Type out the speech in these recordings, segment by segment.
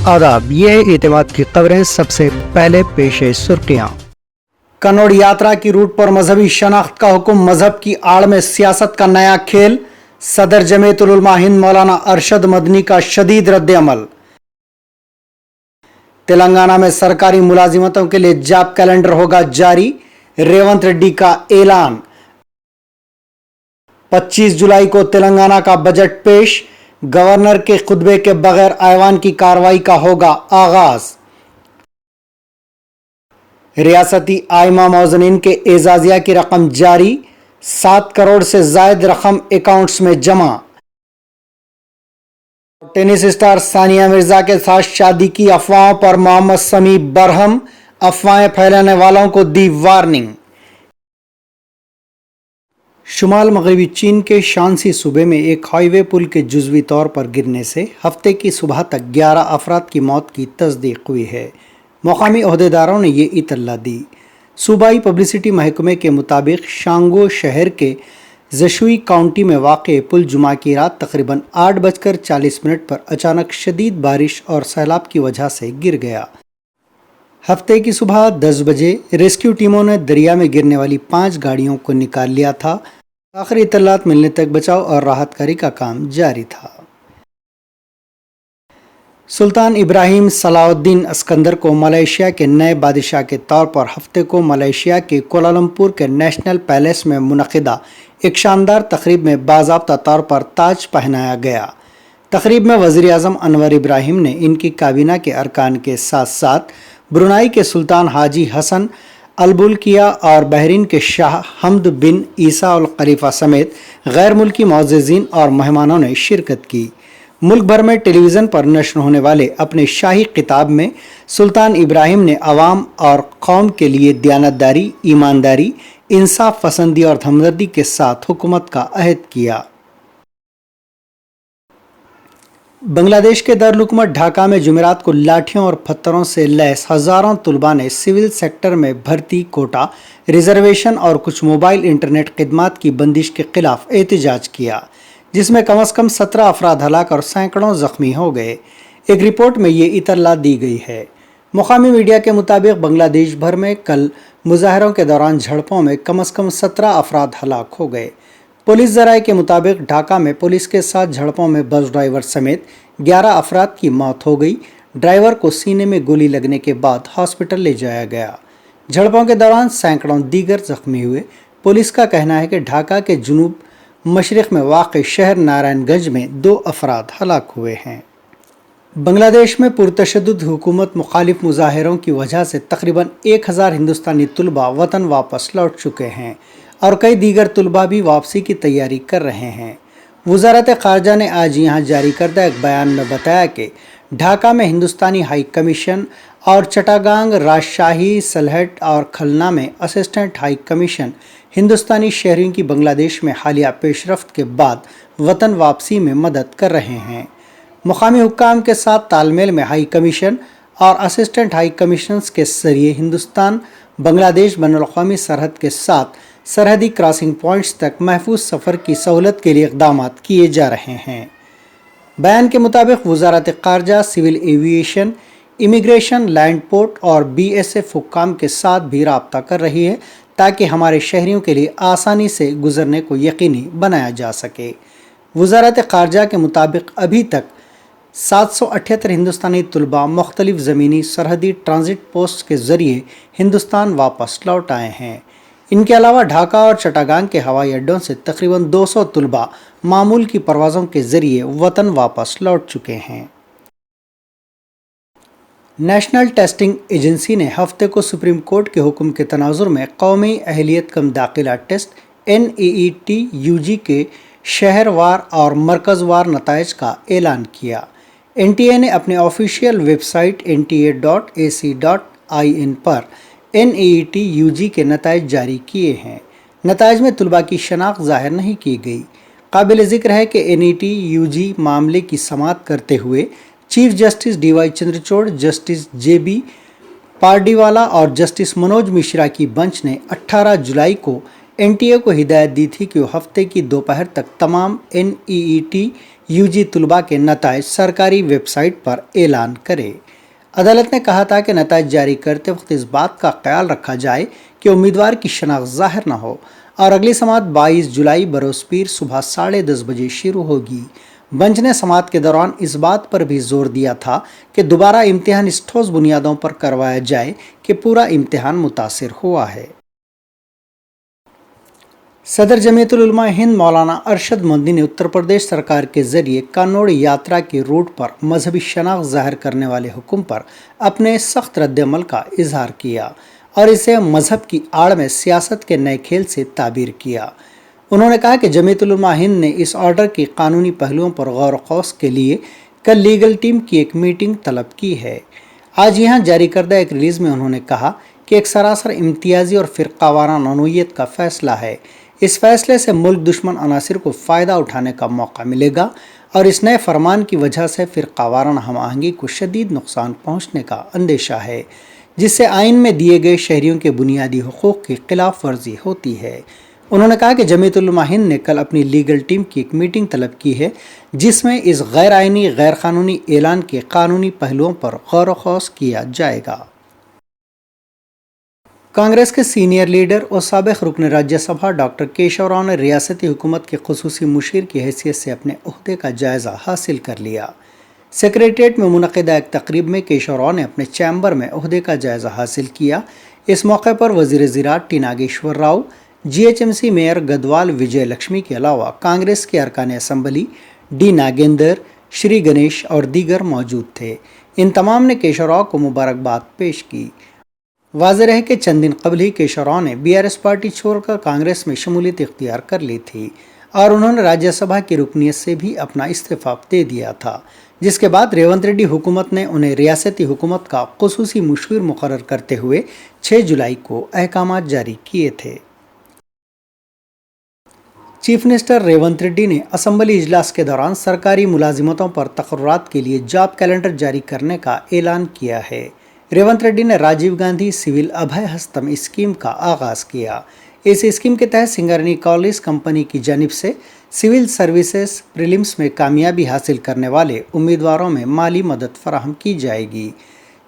आदाब, ये है एतमाद की खबरें। सबसे पहले पेश है सुर्खियां। कन्नौज यात्रा की रूट पर मजहबी शनाख्त का हुक्म, मजहब की आड़ में सियासत का नया खेल। सदर जमीयतुल उलमा हिंद मौलाना अरशद मदनी का शदीद रद्द अमल। तेलंगाना में सरकारी मुलाजिमतों के लिए जॉब कैलेंडर होगा जारी, रेवंत रेड्डी का ऐलान। 25 जुलाई को तेलंगाना का बजट पेश, गवर्नर के खुतबे के बगैर ऐवान की कार्रवाई का होगा आगाज। रियासती आइमा मौजनीन के एजाजिया की रकम जारी, 7 करोड़ से जायद रकम अकाउंट्स में जमा। टेनिस स्टार सानिया मिर्जा के साथ शादी की अफवाहों पर मोहम्मद समी बरहम, अफवाहें फैलाने वालों को दी वार्निंग। शुमाल मगरबी चीन के शांसी सूबे में एक हाईवे पुल के जुज़वी तौर पर गिरने से हफ्ते की सुबह तक 11 अफराद की मौत की तस्दीक हुई है। मकामी ओहदेदारों ने ये इत्तला दी। सूबाई पब्लिसिटी महकमे के मुताबिक शांगो शहर के जशुई काउंटी में वाक़ पुल जुमा की रात तकरीबन 8:40 पर अचानक शदीद बारिश और सैलाब की वजह से गिर गया। हफ्ते की सुबह 10 बजे रेस्क्यू टीमों ने दरिया में गिरने वाली 5 गाड़ियों को निकाल लिया था। आखिरी इत्तलात मिलने तक बचाव और राहत कारी का काम जारी था। सुल्तान इब्राहिम सलाउद्दीन अस्कंदर को मलेशिया के नए बादशाह के तौर पर हफ्ते को मलेशिया के कोलालमपुर के नेशनल पैलेस में मुनक़िदा एक शानदार तकरीब में बाज़ाब्ता तौर पर ताज पहनाया गया। तकरीब में वज़ीर आज़म अनवर इब्राहिम ने इनकी काबीना के अरकान के साथ साथ ब्रुनाई के सुल्तान हाजी हसन अल-बुल्किया और बहरीन के शाह हमद बिन ईसा अल खलीफा समेत गैर मुल्की मुअज़्ज़िज़ीन और मेहमानों ने शिरकत की। मुल्क भर में टेलीविज़न पर नश्र होने वाले अपने शाही खिताब में सुल्तान इब्राहिम ने अवाम और कौम के लिए दयानतदारी, ईमानदारी, इंसाफ पसंदी और हमदर्दी के साथ हुकूमत का अहद किया। बांग्लादेश के दारुल ढाका में जुमेरात को लाठियों और पत्थरों से लैस हज़ारों तुलबा ने सिविल सेक्टर में भर्ती, कोटा, रिजर्वेशन और कुछ मोबाइल इंटरनेट खिदमात की बंदिश के खिलाफ एहतजाज किया, जिसमें कम अज़ कम 17 अफराद हलाक और सैकड़ों ज़ख्मी हो गए। एक रिपोर्ट में ये इतला दी गई है। मुकामी मीडिया के मुताबिक बांग्लादेश भर में कल मुजाहरों के दौरान झड़पों में कम अज़ कम 17 अफराद हलाक हो गए। पुलिस ज़राए के मुताबिक ढाका में पुलिस के साथ झड़पों में बस ड्राइवर समेत 11 अफराद की मौत हो गई। ड्राइवर को सीने में गोली लगने के बाद हॉस्पिटल ले जाया गया। झड़पों के दौरान सैकड़ों दीगर जख्मी हुए। पुलिस का कहना है कि ढाका के जुनूब मशरिक़ में वाक़ शहर नारायणगंज में 2 अफराद हलाक हुए हैं। बांग्लादेश में पुरतशद्दुद हुकूमत मुखालिफ मुजाहिरों की वजह से तकरीबन 1000 हिंदुस्तानी तुलबा वतन वापस लौट चुके हैं और कई दीगर तुलबा भी वापसी की तैयारी कर रहे हैं। वज़ारत ख़ारजा ने आज यहाँ जारी करदा एक बयान में बताया कि ढाका में हिंदुस्तानी हाई कमीशन और चटागांग, राजशाही, सलहट और खलना में असिस्टेंट हाई कमीशन हिंदुस्तानी शहरियों की बांग्लादेश में हालिया पेशरफ्त के बाद वतन वापसी में मदद कर रहे हैं। मुकामी हुक्काम के साथ तालमेल में हाई कमीशन और असिस्टेंट हाई कमीशनर्स के ज़रिए हिंदुस्तान बांग्लादेश बैनुल-अक़वामी सरहद के साथ सरहदी क्रॉसिंग पॉइंट्स तक महफूज सफ़र की सहूलत के लिए इक़दामात किए जा रहे हैं। बयान के मुताबिक वज़ारत ख़ारजा civil aviation, immigration, land port और BSF हुक्काम के साथ भी रब्ता कर रही है ताकि हमारे शहरियों के लिए आसानी से गुजरने को यकीनी बनाया जा सके। वज़ारत ख़ारजा के मुताबिक अभी तक 778 हिंदुस्तानी तुलबा मुख्तलिफ ज़मीनी सरहदी ट्रांजिट पोस्ट के ज़रिए हिंदुस्तान वापस लौट आए हैं। इनके अलावा ढाका और चटागांग के हवाई अड्डों से तकरीबन 200 तुलबा मामूल की परवाज़ों के ज़रिए वतन वापस लौट चुके हैं। नेशनल टेस्टिंग एजेंसी ने हफ्ते को सुप्रीम कोर्ट के हुक्म के तनाजुर में कौमी अहलियत कम दाखिला टेस्ट NEET UG के शहरवार और मरकज़वार नताइज का ऐलान किया। NTA ने अपने ऑफिशियल वेबसाइट nta.ac.in पर NEET UG के नताइज जारी किए हैं। नताइज में तुलबा की शनाख्त ज़ाहिर नहीं की गई। काबिल ज़िक्र है कि NEET UG मामले की समाअत करते हुए chief justice DY Chandrachud, justice JB Pardiwala और जस्टिस मनोज मिश्रा की बेंच ने 18 जुलाई को NTA को हिदायत दी थी कि वो हफ्ते की दोपहर तक तमाम NEET यूजी तलबा के नताइज सरकारी वेबसाइट पर ऐलान करे। अदालत ने कहा था कि नताइज जारी करते वक्त इस बात का ख्याल रखा जाए कि उम्मीदवार की शनाख्त ज़ाहिर न हो और अगली समात 22 जुलाई बरोज़ पीर सुबह 10:30 बजे शुरू होगी। बेंच ने समात के दौरान इस बात पर भी जोर दिया था कि दोबारा इम्तिहान इस ठोस बुनियादों पर करवाया जाए कि पूरा इम्तिहान मुतासिर हुआ है। सदर जमीयतुल उलमा हिंद मौलाना अरशद मोदी ने उत्तर प्रदेश सरकार के जरिए कानोड़ यात्रा के रूट पर मजहबी शनाख्त ज़ाहिर करने वाले हुक्म पर अपने सख्त रद्दअमल का इजहार किया और इसे मजहब की आड़ में सियासत के नए खेल से ताबीर किया। उन्होंने कहा कि जमीयतुल उलमा हिंद ने इस ऑर्डर के कानूनी पहलुओं पर गौर खौस के लिए कल लीगल टीम की एक मीटिंग तलब की है। आज यहाँ जारी करदा एक रिलीज़ में उन्होंने कहा कि एक सरासर इम्तियाजी और फ़िरक़ावाराना नौइयत का फ़ैसला है। इस फैसले से मुल्क दुश्मन अनासिर को फ़ायदा उठाने का मौका मिलेगा और इस नए फरमान की वजह से फ़िरक़ावाराना हम आहंगी को शदीद नुकसान पहुँचने का अंदेशा है, जिससे आइन में दिए गए शहरियों के बुनियादी हुकूक़ की खिलाफ वर्जी होती है। उन्होंने कहा कि जमीयतुल उलमा हिंद ने कल अपनी लीगल टीम की एक मीटिंग तलब की है, जिसमें इस गैर आइनी गैर कानूनी ऐलान के कानूनी पहलुओं पर गौर खौस किया जाएगा। कांग्रेस के सीनियर लीडर और साबिक़ रुकन राज्यसभा डॉक्टर केशव राव ने रियासती हुकूमत के खुसूसी मुशीर की हैसियत से अपने ओहदे का जायज़ा हासिल कर लिया। सेक्रेटेरिएट में मुनक़िदा एक तकरीब में केशव राव ने अपने चैम्बर में ओहदे का जायज़ा हासिल किया। इस मौके पर वज़ीर ज़राअत T Nageshwar Rao, GHMC mayor Gadwal Vijay Lakshmi के अलावा कांग्रेस के अरकान असम्बली डी नागेंदर, श्री गणेश और दीगर मौजूद थे। इन तमाम ने केशव राव को मुबारकबाद पेश की। वाज़ेह है कि चंद दिन कबल ही केशव राव ने BRS पार्टी छोड़कर कांग्रेस में शमूलियत इख्तियार कर ली थी और उन्होंने राज्यसभा की रुकनीत से भी अपना इस्तीफ़ा दे दिया था, जिसके बाद रेवंत रेड्डी हुकूमत ने उन्हें रियासती हुकूमत का खुसूसी मुशीर मुकर्रर करते हुए 6 जुलाई को अहकामात जारी किए थे। चीफ मिनिस्टर रेवंत रेड्डी ने असम्बली इजलास के दौरान सरकारी मुलाजिमतों पर तकर्रुरात के लिए जॉब कैलेंडर जारी करने का ऐलान किया है। रेवंत रेड्डी ने राजीव गांधी सिविल अभय हस्तम स्कीम का आगाज़ किया। इस स्कीम के तहत सिंगरेनी कॉलेज कंपनी की जानिब से सिविल सर्विसेज प्रीलिम्स में कामयाबी हासिल करने वाले उम्मीदवारों में माली मदद फराहम की जाएगी।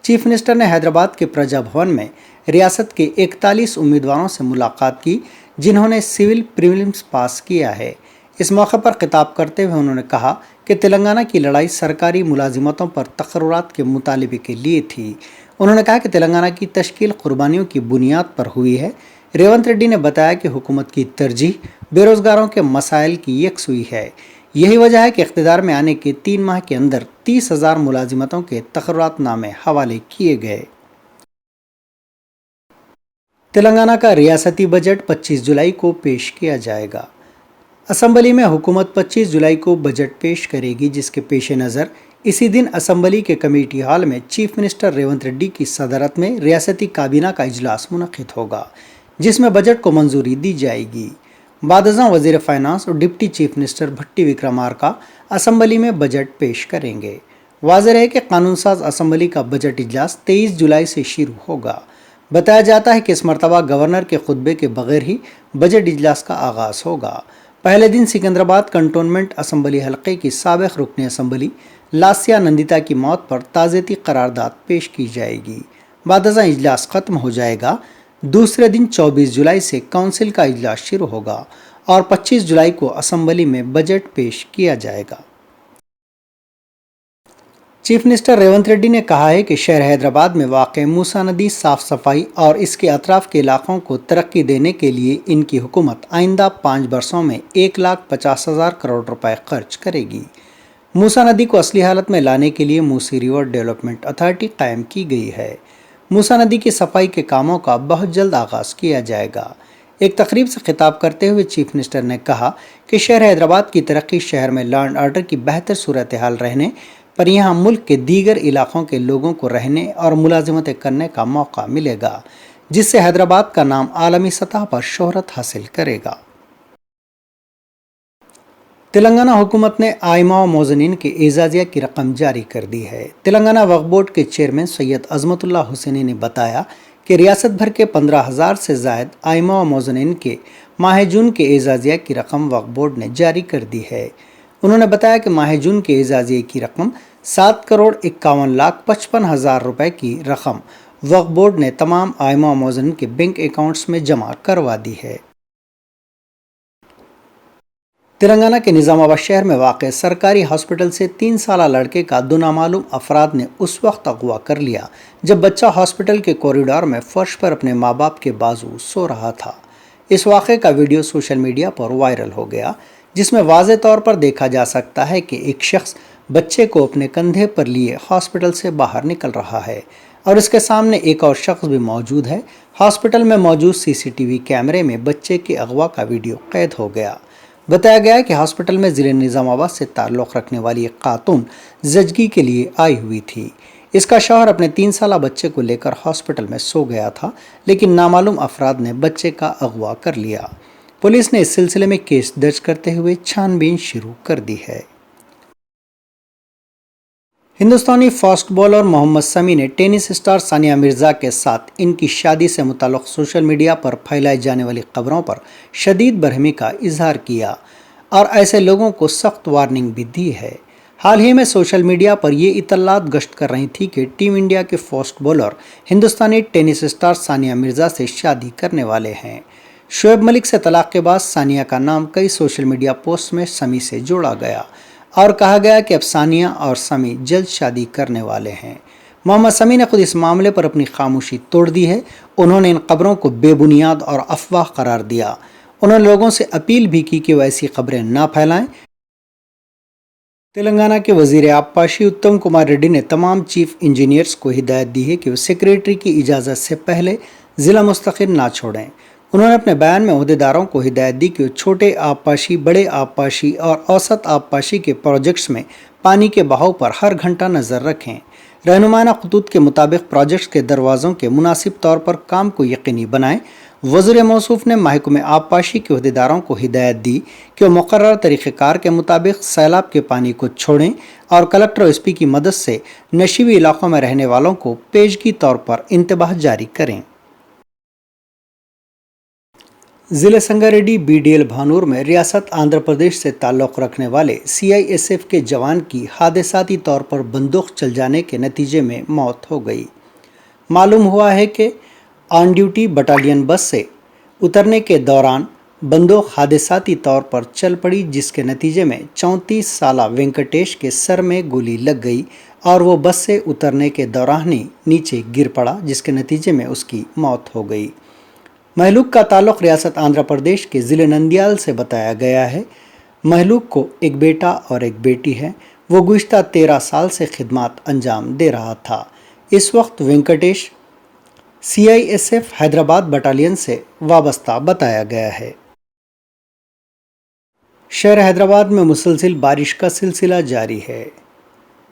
चीफ मिनिस्टर ने हैदराबाद के प्रजा भवन में रियासत के 41 उम्मीदवारों से मुलाकात की, जिन्होंने सिविल प्रीलिम्स पास किया है। इस मौके पर खिताब करते हुए उन्होंने कहा कि तेलंगाना की लड़ाई सरकारी मुलाजिमतों पर तकर्रुरात के मुतालबे के लिए थी। उन्होंने कहा कि तेलंगाना की तश्कील कुर्बानियों की बुनियाद पर हुई है। रेवंत रेड्डी ने बताया कि हुकूमत की तरजीह बेरोजगारों के मसाइल की यकसुई है। यही वजह है कि इख्तिदार में आने के 3 माह के अंदर 30,000 मुलाजिमतों के तकर्रुरात नामे हवाले किए गए। तेलंगाना का रियासती बजट 25 जुलाई को पेश किया जाएगा। असम्बली में हुकूमत 25 जुलाई को बजट पेश करेगी, जिसके पेश नज़र इसी दिन असम्बली के कमेटी हॉल में चीफ मिनिस्टर रेवंत रेड्डी की सदरत में रियासती काबीना का इजलास मुनक़िद होगा, जिसमें बजट को मंजूरी दी जाएगी। बादशाह वज़ीर फाइनेंस और डिप्टी चीफ मिनिस्टर भट्टी विक्रमार्का असम्बली में बजट पेश करेंगे। वाज़ेह है कि कानून साज असम्बली का बजट इजलास 23 जुलाई से शुरू होगा। बताया जाता है कि इस मरतबा गवर्नर के खुतबे के बगैर ही बजट इजलास का आगाज़ होगा। पहले दिन सिकंदराबाद कंटोनमेंट असम्बली हल्के की साबिक़ रुकन असम्बली लासिया नंदिता की मौत पर ताज़ियती करारदाद पेश की जाएगी। बादशाह इजलास ख़त्म हो जाएगा। दूसरे दिन 24 जुलाई से काउंसिल का इजलास शुरू होगा और 25 जुलाई को असम्बली में बजट पेश किया जाएगा। चीफ मिनिस्टर रेवंत रेड्डी ने कहा है कि शहर हैदराबाद में वाक़ मूसा नदी साफ़ सफाई और इसके अतराफ़ के इलाकों को तरक्की देने के लिए इनकी हुकूमत आइंदा 5 बरसों में 1,50,000 करोड़ रुपए खर्च करेगी। मूसा नदी को असली हालत में लाने के लिए मूसी रिवर डेवलपमेंट अथॉरिटी कायम की गई है। मूसा नदी की सफाई के कामों का बहुत जल्द आगाज़ किया जाएगा। एक तकरीब से खिताब करते हुए चीफ मिनिस्टर ने कहा कि शहर हैदराबाद की तरक्की शहर में लॉ एंड ऑर्डर की बेहतर सूरत हाल रहने पर यहाँ मुल्क के दीगर इलाकों के लोगों को रहने और मुलाजिमतें करने का मौका मिलेगा, जिससे हैदराबाद का नाम आलमी सतह पर शोहरत हासिल करेगा। तेलंगाना हुकूमत ने आइमा व मोज़नीन के एजाज़िया की रकम जारी कर दी है। तेलंगाना वक्फ बोर्ड के चेयरमैन सैयद अज़मतुल्ला हुसैनी ने बताया कि रियासत भर के 15,000 से ज़ायद आइमा व मोज़नीन के माह जून के एजाज़िया की रकम वक्फ बोर्ड ने जारी कर दी है। انہوں نے بتایا کہ ماہ جون کے اعزازیے کی رقم 7,51,55,000 روپے کی رقم وقف بورڈ نے تمام آئمہ و معززین کے بینک اکاؤنٹس میں جمع کروا دی ہے۔ تلنگانہ کے نظام آباد شہر میں واقع سرکاری ہاسپٹل سے 3 سالہ لڑکے کا 2 نامعلوم افراد نے اس وقت اغوا کر لیا جب بچہ ہاسپٹل کے کوریڈور میں فرش پر اپنے ماں باپ کے بازو سو رہا تھا۔ اس واقعے کا ویڈیو سوشل میڈیا پر وائرل ہو گیا، جس میں واضح طور پر دیکھا جا سکتا ہے کہ ایک شخص بچے کو اپنے کندھے پر لیے ہاسپٹل سے باہر نکل رہا ہے اور اس کے سامنے ایک اور شخص بھی موجود ہے۔ ہاسپٹل میں موجود CCTV کیمرے میں بچے کے اغوا کا ویڈیو قید ہو گیا۔ بتایا گیا کہ ہاسپٹل میں ضلع نظام آباد سے تعلق رکھنے والی ایک خاتون زچگی کے لیے آئی ہوئی تھی۔ اس کا شوہر اپنے 3 سالہ بچے کو لے کر ہاسپٹل میں سو گیا تھا، لیکن نامعلوم افراد نے بچے کا اغوا کر لیا۔ پولیس نے اس سلسلے میں کیس درج کرتے ہوئے چھان بین شروع کر دی ہے۔ ہندوستانی فاسٹ بالر محمد سمیع نے ٹینس اسٹار ثانیہ مرزا کے ساتھ ان کی شادی سے متعلق سوشل میڈیا پر پھیلائی جانے والی خبروں پر شدید برہمی کا اظہار کیا اور ایسے لوگوں کو سخت وارننگ بھی دی ہے۔ حال ہی میں سوشل میڈیا پر یہ اطلاعات گشت کر رہی تھی کہ ٹیم انڈیا کے فاسٹ بالر ہندوستانی ٹینس اسٹار ثانیہ مرزا سے شادی کرنے والے ہیں۔ شعیب ملک سے طلاق کے بعد ثانیہ کا نام کئی سوشل میڈیا پوسٹ میں سمیع سے جوڑا گیا اور کہا گیا کہ اب ثانیہ اور سمیع جلد شادی کرنے والے ہیں۔ محمد سمیع نے خود اس معاملے پر اپنی خاموشی توڑ دی ہے۔ انہوں نے ان خبروں کو بے بنیاد اور افواہ قرار دیا۔ انہوں نے لوگوں سے اپیل بھی کی کہ وہ ایسی خبریں نہ پھیلائیں۔ تلنگانہ کے وزیر آبپاشی اتم کمار ریڈی نے تمام چیف انجینئرز کو ہدایت دی ہے کہ وہ سیکریٹری کی اجازت سے پہلے ضلع مستقل نہ چھوڑیں۔ انہوں نے اپنے بیان میں عہدیداروں کو ہدایت دی کہ وہ چھوٹے آبپاشی، بڑے آبپاشی اور اوسط آبپاشی کے پروجیکٹس میں پانی کے بہاؤ پر ہر گھنٹہ نظر رکھیں۔ رہنمانہ خطوط کے مطابق پروجیکٹس کے دروازوں کے مناسب طور پر کام کو یقینی بنائیں۔ وزیر موصوف نے محکمہ آبپاشی کے عہدیداروں کو ہدایت دی کہ وہ مقررہ طریقہ کار کے مطابق سیلاب کے پانی کو چھوڑیں اور کلکٹر اور SP کی مدد سے نشیبی علاقوں میں رہنے والوں کو پیشگی طور پر انتباہ جاری کریں۔ ضلع سنگاریڈی BDL بھانور میں ریاست آندھرا پردیش سے تعلق رکھنے والے CISF کے جوان کی حادثاتی طور پر بندوق چل جانے کے نتیجے میں موت ہو گئی۔ معلوم ہوا ہے کہ آن ڈیوٹی بٹالین بس سے اترنے کے دوران بندوق حادثاتی طور پر چل پڑی، جس کے نتیجے میں 34 سالہ وینکٹیش کے سر میں گولی لگ گئی اور وہ بس سے اترنے کے دوران ہی نیچے گر پڑا، جس کے نتیجے میں اس کی موت ہو گئی۔ مہلوک کا تعلق ریاست آندھرا پردیش کے ضلع نندیال سے بتایا گیا ہے۔ مہلوک کو ایک بیٹا اور ایک بیٹی ہے۔ وہ گزشتہ 13 سال سے خدمات انجام دے رہا تھا۔ اس وقت وینکٹیش CISF حیدرآباد بٹالین سے وابستہ بتایا گیا ہے۔ شہر حیدرآباد میں مسلسل بارش کا سلسلہ جاری ہے۔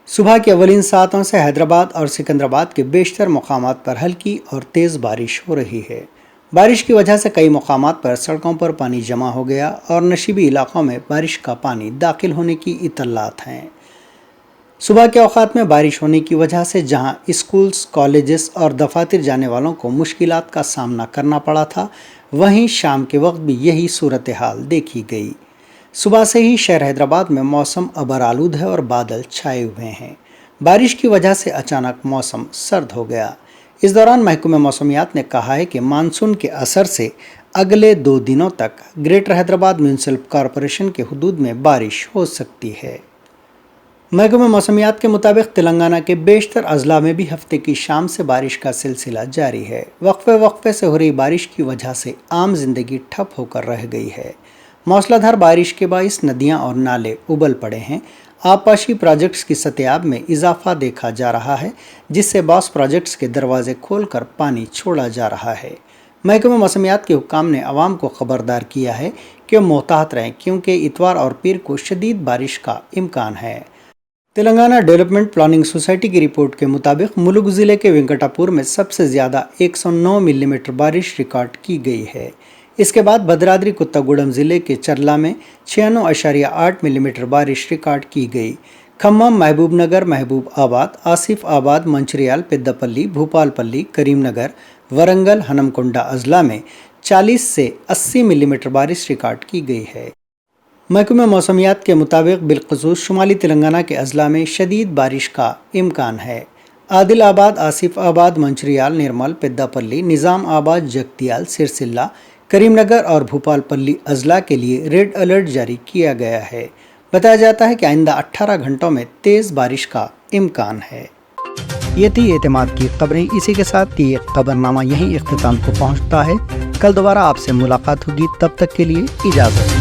صبح کے اولین ساعتوں سے حیدرآباد اور سکندرآباد کے بیشتر مقامات پر ہلکی اور تیز بارش ہو رہی ہے۔ بارش کی وجہ سے کئی مقامات پر سڑکوں پر پانی جمع ہو گیا اور نشیبی علاقوں میں بارش کا پانی داخل ہونے کی اطلاعات ہیں۔ صبح کے اوقات میں بارش ہونے کی وجہ سے جہاں اسکولز، کالجز اور دفاتر جانے والوں کو مشکلات کا سامنا کرنا پڑا تھا، وہیں شام کے وقت بھی یہی صورتحال دیکھی گئی۔ صبح سے ہی شہر حیدرآباد میں موسم ابر آلود ہے اور بادل چھائے ہوئے ہیں۔ بارش کی وجہ سے اچانک موسم سرد ہو گیا۔ اس دوران محکمہ موسمیات نے کہا ہے کہ مانسون کے اثر سے اگلے 2 دنوں تک گریٹر حیدرآباد میونسپل کارپوریشن کے حدود میں بارش ہو سکتی ہے۔ محکمہ موسمیات کے مطابق تلنگانہ کے بیشتر اضلاع میں بھی ہفتے کی شام سے بارش کا سلسلہ جاری ہے۔ وقفے سے ہو رہی بارش کی وجہ سے عام زندگی ٹھپ ہو کر رہ گئی ہے۔ موسلا دھار بارش کے باعث ندیاں اور نالے ابل پڑے ہیں۔ آبپاشی پروجیکٹس کی سطح آب میں اضافہ دیکھا جا رہا ہے، جس سے بعض پروجیکٹس کے دروازے کھول کر پانی چھوڑا جا رہا ہے۔ محکمہ موسمیات کے حکام نے عوام کو خبردار کیا ہے کہ وہ محتاط رہیں، کیونکہ اتوار اور پیر کو شدید بارش کا امکان ہے۔ تلنگانہ ڈیولپمنٹ پلاننگ سوسائٹی کی رپورٹ کے مطابق ملک ضلع کے وینکٹاپور میں سب سے زیادہ 109 ملی میٹر بارش ریکارڈ کی گئی ہے۔ اس کے بعد بھدرادری کتاگوڑم ضلع کے چرلا میں 96.8 ملی میٹر بارش ریکارڈ کی گئی۔ کھمم، محبوب نگر، محبوب آباد، آصف آباد، منچریال، پیداپلی، بھوپال پلی، کریم نگر، ورنگل، ہنمکنڈا اضلاع میں 40 سے 80 ملی میٹر بارش ریکارڈ کی گئی ہے۔ محکمہ موسمیات کے مطابق بالخصوص شمالی تلنگانہ کے اضلاع میں شدید بارش کا امکان ہے۔ عادل آباد، آصف آباد، منچریال، نرمل، پیدا پلی، نظام آباد، جگتیال، سرسلہ، کریم نگر اور بھوپال پلی اضلاع کے لیے ریڈ الرٹ جاری کیا گیا ہے۔ بتایا جاتا ہے کہ آئندہ 18 گھنٹوں میں تیز بارش کا امکان ہے۔ یہ تھی اعتماد کی خبریں۔ اسی کے ساتھ یہ خبرنامہ یہیں اختتام کو پہنچتا ہے۔ کل دوبارہ آپ سے ملاقات ہوگی، تب تک کے لیے اجازت۔